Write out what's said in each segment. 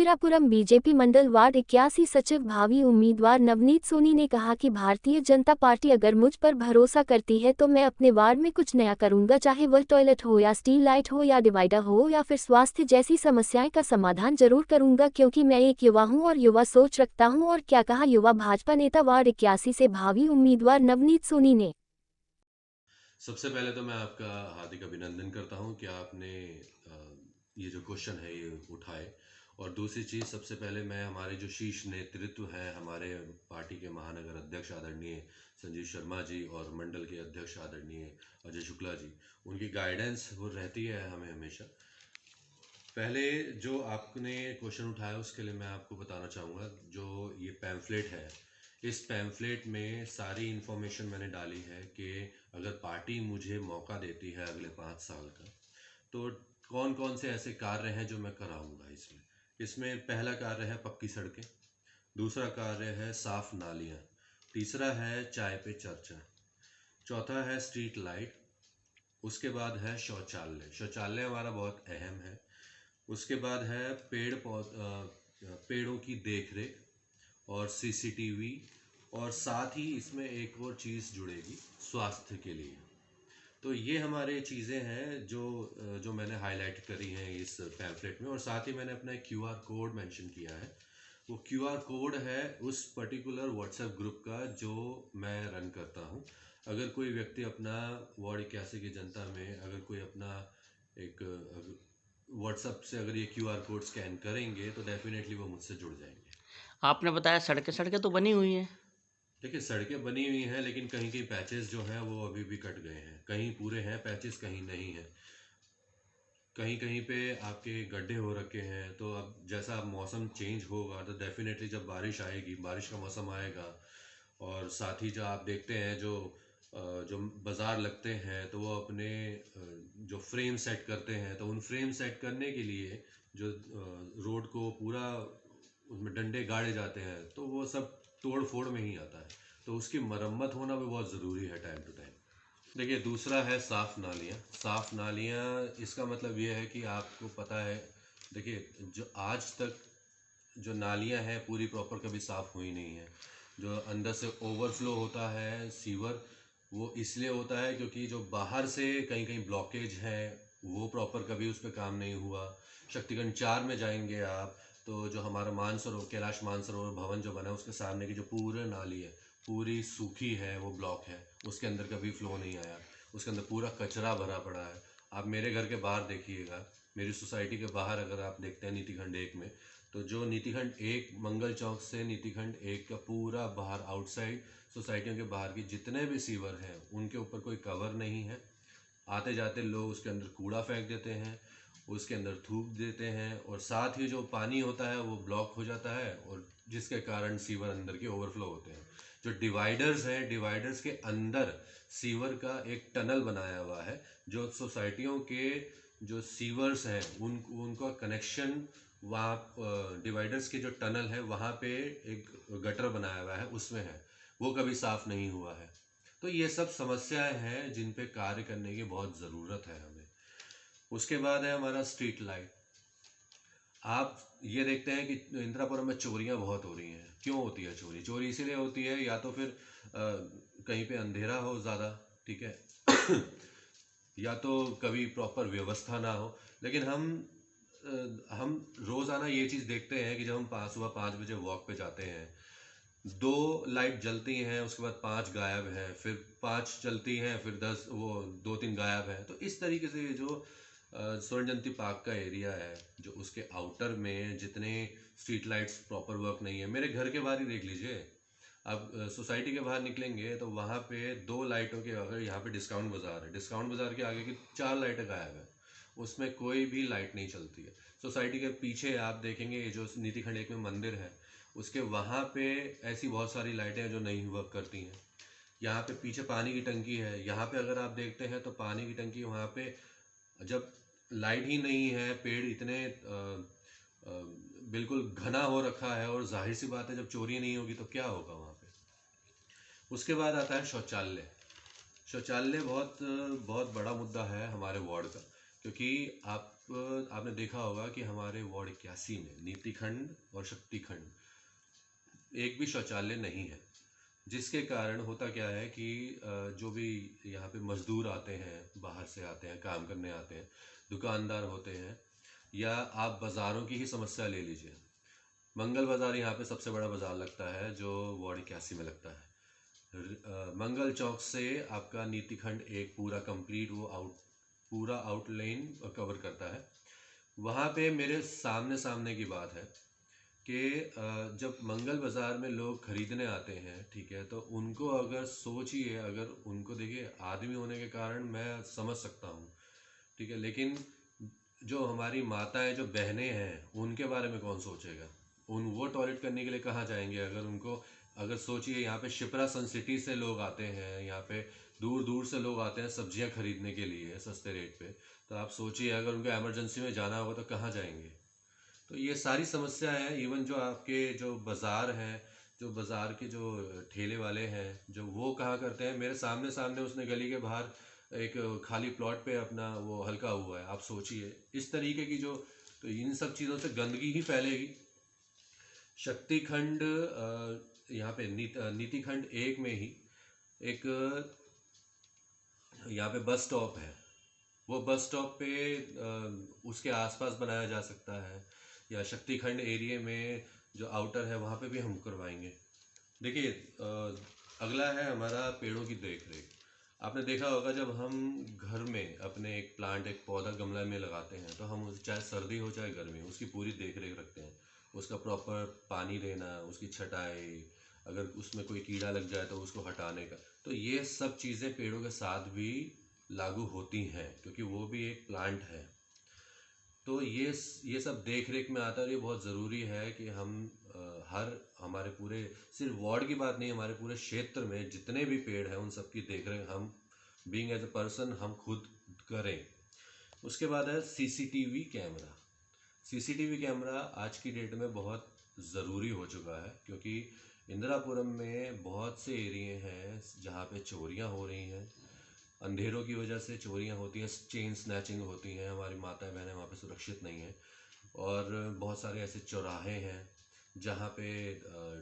Indirapuram BJP मंडल ward 81 सचिव भावी उम्मीदवार नवनीत सोनी ने कहा कि भारतीय जनता पार्टी अगर मुझ पर भरोसा करती है तो मैं अपने वार्ड में कुछ नया करूंगा, चाहे वह टॉयलेट हो या स्ट्रीट लाइट हो या डिवाइडर हो या फिर स्वास्थ्य जैसी समस्याएं का समाधान जरूर करूंगा, क्योंकि मैं एक युवा हूं और युवा सोच रखता हूं। और क्या कहा युवा भाजपा नेता वार्ड 81 से भावी उम्मीदवार नवनीत सोनी ने। सबसे पहले तो मैं आपका हार्दिक अभिनंदन करता हूं कि आपने ये जो क्वेश्चन है ये उठाए। और दूसरी चीज़, सबसे पहले मैं हमारे जो शीर्ष नेतृत्व है, हमारे पार्टी के महानगर अध्यक्ष आदरणीय संजीव शर्मा जी और मंडल के अध्यक्ष आदरणीय अजय शुक्ला जी, उनकी गाइडेंस वो रहती है हमें हमेशा। पहले जो आपने क्वेश्चन उठाया उसके लिए मैं आपको बताना चाहूँगा, जो ये पैम्फलेट है, इस पैम्फलेट में सारी इन्फॉर्मेशन मैंने डाली है कि अगर पार्टी मुझे मौका देती है अगले 5 साल का, तो कौन कौन से ऐसे कार्य हैं जो मैं कराऊंगा। इसमें पहला कार्य है पक्की सड़कें, दूसरा कार्य है साफ नालियाँ, तीसरा है चाय पे चर्चा, चौथा है स्ट्रीट लाइट, उसके बाद है शौचालय। शौचालय हमारा बहुत अहम है। उसके बाद है पेड़ों की देख रेख और सीसीटीवी, और साथ ही इसमें एक और चीज़ जुड़ेगी स्वास्थ्य के लिए। तो ये हमारे चीज़ें हैं जो मैंने हाईलाइट करी हैं इस पैम्फलेट में। और साथ ही मैंने अपना एक क्यूआर कोड मेंशन किया है। वो क्यूआर कोड है उस पर्टिकुलर व्हाट्सएप ग्रुप का जो मैं रन करता हूँ। अगर कोई व्यक्ति अपना वार्ड 81 की जनता में अगर कोई अपना एक व्हाट्सएप से अगर ये क्यूआर कोड स्कैन करेंगे तो डेफिनेटली वो मुझसे जुड़ जाएंगे। आपने बताया सड़कें सड़कें तो बनी हुई हैं। देखिए, सड़कें बनी हुई हैं लेकिन कहीं कहीं पैचेस जो हैं वो अभी भी कट गए हैं, कहीं पूरे हैं पैचेस, कहीं नहीं है। कहीं कहीं पे आपके गड्ढे हो रखे हैं। तो अब जैसा अब मौसम चेंज होगा तो डेफिनेटली जब बारिश आएगी, बारिश का मौसम आएगा, और साथ ही जो आप देखते हैं जो बाज़ार लगते हैं तो वो अपने जो फ्रेम सेट करते हैं, तो उन फ्रेम सेट करने के लिए जो रोड को पूरा उसमें डंडे गाड़े जाते हैं, तो वो सब तोड़ फोड़ में ही आता है। तो उसकी मरम्मत होना भी बहुत ज़रूरी है टाइम टू टाइम। देखिए, दूसरा है साफ़ नालियाँ। साफ़ नालियाँ, इसका मतलब ये है कि आपको पता है, देखिए जो आज तक जो नालियाँ हैं पूरी प्रॉपर कभी साफ़ हुई नहीं है। जो अंदर से ओवरफ्लो होता है सीवर, वो इसलिए होता है क्योंकि जो बाहर से कहीं कहीं ब्लॉकेज है वो प्रॉपर कभी उस पर काम नहीं हुआ। शक्तिगढ़ 4 में जाएंगे आप, तो जो हमारा मानसरोवर, कैलाश मानसरोवर भवन जो बना है उसके सामने की जो पूरी नाली है पूरी सूखी है, वो ब्लॉक है, उसके अंदर कभी फ्लो नहीं आया, उसके अंदर पूरा कचरा भरा पड़ा है। आप मेरे घर के बाहर देखिएगा, मेरी सोसाइटी के बाहर अगर आप देखते हैं नीतिखंड 1 में, तो जो नीतिखंड 1 मंगल चौक से नीतिखंड 1 का पूरा बाहर आउटसाइड सोसाइटियों के बाहर की जितने भी सीवर हैं उनके ऊपर कोई कवर नहीं है। आते जाते लोग उसके अंदर कूड़ा फेंक देते हैं, उसके अंदर थूक देते हैं, और साथ ही जो पानी होता है वो ब्लॉक हो जाता है, और जिसके कारण सीवर अंदर के ओवरफ्लो होते हैं। जो डिवाइडर्स हैं, डिवाइडर्स के अंदर सीवर का एक टनल बनाया हुआ है। जो सोसाइटियों के जो सीवर्स हैं उनका कनेक्शन वहाँ डिवाइडर्स के जो टनल है वहाँ पे एक गटर बनाया हुआ है, उसमें है, वो कभी साफ नहीं हुआ है। तो ये सब समस्याएं हैं जिन पे कार्य करने की बहुत ज़रूरत है हमें। उसके बाद है हमारा स्ट्रीट लाइट। आप ये देखते हैं कि इंदिरापुरम में चोरियां बहुत हो रही हैं। क्यों होती है चोरी? चोरी इसीलिए होती है, या तो फिर कहीं पे अंधेरा हो ज़्यादा, ठीक है, या तो कभी प्रॉपर व्यवस्था ना हो। लेकिन हम रोज़ाना ये चीज़ देखते हैं कि जब हम सुबह 5 बजे वॉक पे जाते हैं, 2 लाइट जलती हैं, उसके बाद 5 गायब हैं, फिर 5 चलती हैं, फिर 10, वो 2-3 गायब हैं। तो इस तरीके से ये जो स्वर्ण जयंती पार्क का एरिया है, जो उसके आउटर में जितने स्ट्रीट लाइट्स प्रॉपर वर्क नहीं है, मेरे घर के बाहर ही देख लीजिए। आप सोसाइटी के बाहर निकलेंगे तो वहाँ पे 2 लाइटों के, अगर यहाँ पे डिस्काउंट बाज़ार है, डिस्काउंट बाज़ार के आगे की 4 लाइटें गायब है, उसमें कोई भी लाइट नहीं चलती है। सोसाइटी के पीछे आप देखेंगे ये जो नीतिखंड 1 में मंदिर है, उसके वहाँ पे ऐसी बहुत सारी लाइटें हैं जो नहीं वर्क करती हैं। यहाँ पे पीछे पानी की टंकी है, यहाँ पे अगर आप देखते हैं तो पानी की टंकी वहाँ पे, जब लाइट ही नहीं है, पेड़ इतने बिल्कुल घना हो रखा है, और जाहिर सी बात है जब चोरी नहीं होगी तो क्या होगा वहाँ पे। उसके बाद आता है शौचालय। शौचालय बहुत बहुत बड़ा मुद्दा है हमारे वार्ड का, क्योंकि आप आपने देखा होगा कि हमारे वार्ड 81 में नीति खंड और शक्ति खंड एक भी शौचालय नहीं है, जिसके कारण होता क्या है कि जो भी यहाँ पे मजदूर आते हैं, बाहर से आते हैं, काम करने आते हैं, दुकानदार होते हैं, या आप बाज़ारों की ही समस्या ले लीजिए। मंगल बाज़ार यहाँ पे सबसे बड़ा बाज़ार लगता है जो वार्ड 81 में लगता है। मंगल चौक से आपका नीति खंड एक पूरा कंप्लीट पूरा आउटलाइन कवर करता है। वहाँ पे मेरे सामने सामने की बात है कि जब मंगल बाज़ार में लोग ख़रीदने आते हैं, ठीक है, तो उनको अगर सोचिए, अगर उनको देखिए, आदमी होने के कारण मैं समझ सकता हूँ, ठीक है, लेकिन जो हमारी माताएं, जो बहनें हैं, उनके बारे में कौन सोचेगा? वो टॉयलेट करने के लिए कहाँ जाएंगे? अगर सोचिए, यहाँ पे शिप्रा सन सिटी से लोग आते हैं, यहाँ पे दूर दूर से लोग आते हैं सब्जियां खरीदने के लिए सस्ते रेट पे, तो आप सोचिए अगर उनको इमरजेंसी में जाना होगा तो कहाँ जाएंगे? तो ये सारी समस्या है। इवन जो आपके जो बाज़ार हैं, जो बाज़ार के जो ठेले वाले हैं, जो वो कहाँ करते हैं, मेरे सामने सामने उसने गली के बाहर एक खाली प्लॉट पे अपना वो हल्का हुआ है। आप सोचिए इस तरीके की जो, तो इन सब चीज़ों से गंदगी ही फैलेगी। शक्ति खंड यहाँ पे नीति खंड एक में ही एक यहाँ पे बस स्टॉप है। वो बस स्टॉप पे उसके आसपास बनाया जा सकता है, या शक्ति खंड एरिया में जो आउटर है वहाँ पे भी हम करवाएंगे। देखिए, अगला है हमारा पेड़ों की देख रेख। आपने देखा होगा जब हम घर में अपने एक प्लांट, एक पौधा गमला में लगाते हैं, तो हम उसे चाहे सर्दी हो चाहे गर्मी, उसकी पूरी देख रेख रखते हैं। उसका प्रॉपर पानी देना, उसकी छटाई, अगर उसमें कोई कीड़ा लग जाए तो उसको हटाने का। तो ये सब चीज़ें पेड़ों के साथ भी लागू होती हैं, क्योंकि वो भी एक प्लांट है। तो ये सब देख रेख में आता है, और ये बहुत ज़रूरी है कि हम हमारे पूरे, सिर्फ वार्ड की बात नहीं, हमारे पूरे क्षेत्र में जितने भी पेड़ हैं उन सब की देख रेख हम बीइंग एज अ पर्सन हम खुद करें। उसके बाद है सीसीटीवी कैमरा। सीसीटीवी कैमरा आज की डेट में बहुत ज़रूरी हो चुका है, क्योंकि इंदिरापुरम में बहुत से एरिए हैं जहाँ पे चोरियाँ हो रही हैं, अंधेरों की वजह से चोरियां होती हैं, चेन स्नैचिंग होती हैं, हमारी माता बहनें वहाँ पे सुरक्षित नहीं हैं। और बहुत सारे ऐसे चौराहे हैं जहाँ पे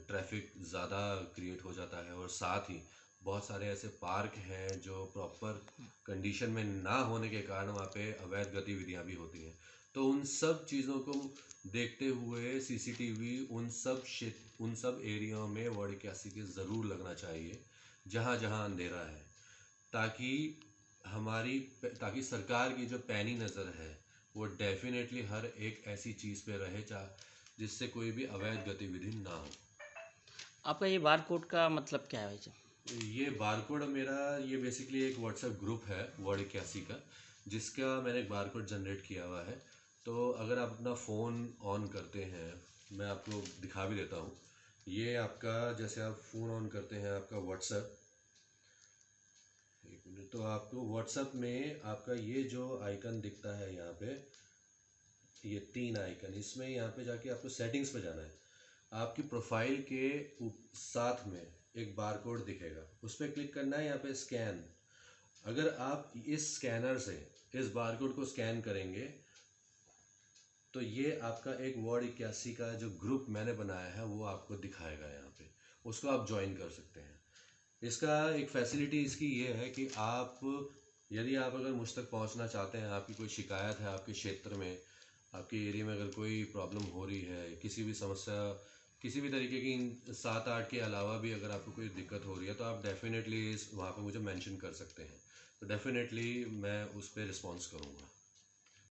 ट्रैफिक ज़्यादा क्रिएट हो जाता है, और साथ ही बहुत सारे ऐसे पार्क हैं जो प्रॉपर कंडीशन में ना होने के कारण वहाँ पे अवैध गतिविधियाँ भी होती हैं। तो उन सब चीज़ों को देखते हुए सीसीटीवी उन सब एरियाओं में वार्ड 81 के ज़रूर लगना चाहिए जहाँ जहाँ अंधेरा है, ताकि सरकार की जो पैनी नज़र है वो डेफिनेटली हर एक ऐसी चीज़ पे रहे जिससे कोई भी अवैध गतिविधि ना हो। आपका ये बारकोड का मतलब क्या है भाई साहब? ये बारकोड मेरा, ये बेसिकली एक व्हाट्सएप ग्रुप है वार्ड 81 का, जिसका मैंने एक बारकोड जनरेट किया हुआ है। तो अगर आप अपना फ़ोन ऑन करते हैं, मैं आपको दिखा भी देता हूँ। ये आपका, जैसे आप फ़ोन ऑन करते हैं आपका व्हाट्सएप, एक मिनट, तो आपको व्हाट्सएप में आपका ये जो आइकन दिखता है यहाँ पे, ये 3 आइकन, इसमें यहाँ पे जाके आपको सेटिंग्स पे जाना है। आपकी प्रोफाइल के साथ में एक बारकोड दिखेगा, उस पर क्लिक करना है, यहाँ पे स्कैन। अगर आप इस स्कैनर से इस बारकोड को स्कैन करेंगे तो ये आपका एक वार्ड 81 का जो ग्रुप मैंने बनाया है वो आपको दिखाएगा यहाँ पे, उसको आप ज्वाइन कर सकते हैं। इसका एक फैसिलिटी इसकी ये है कि यदि आप अगर मुझ तक पहुँचना चाहते हैं, आपकी कोई शिकायत है आपके क्षेत्र में, आपके एरिया में अगर कोई प्रॉब्लम हो रही है, किसी भी समस्या, किसी भी तरीके की 7-8 के अलावा भी अगर आपको कोई दिक्कत हो रही है, तो आप डेफिनेटली वहाँ पे मुझे मेंशन कर सकते हैं। तो डेफिनेटली मैं उस पर रिस्पॉन्स करूँगा।